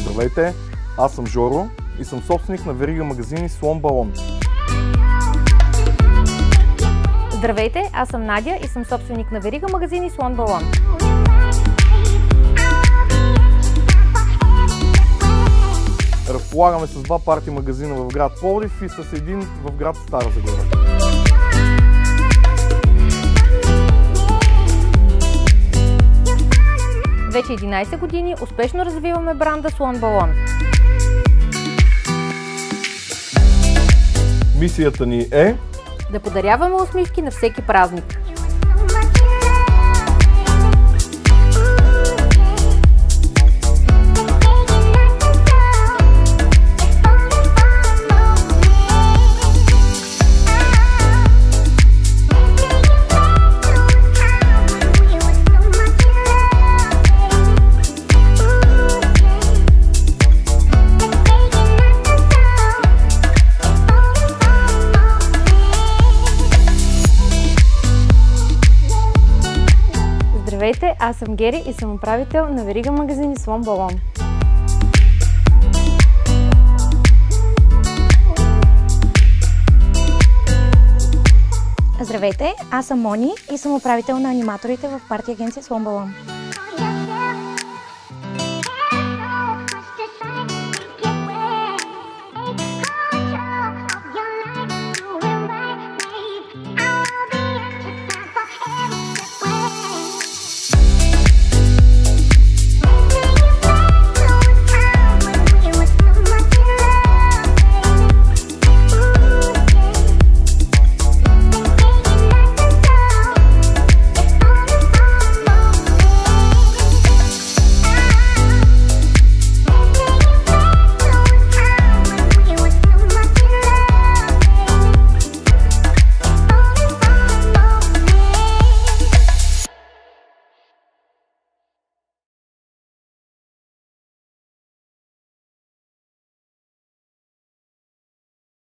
Здравейте, аз съм Жоро и съм собственик на верига магазини Слон Балон. Здравейте, аз съм Надя и съм собственик на верига магазини Слон Балон. Разполагаме с 2 парти магазина в град Пловдив и с един в град Стара Загора. Вече 11 години успешно развиваме бранда Слон Балон. Мисията ни е да подаряваме усмивки на всеки празник. Здравейте, аз съм Гери и съм управител на верига магазини Слон Балон. Здравейте, аз съм Мони и съм управител на аниматорите в парти агенция Слон Балон.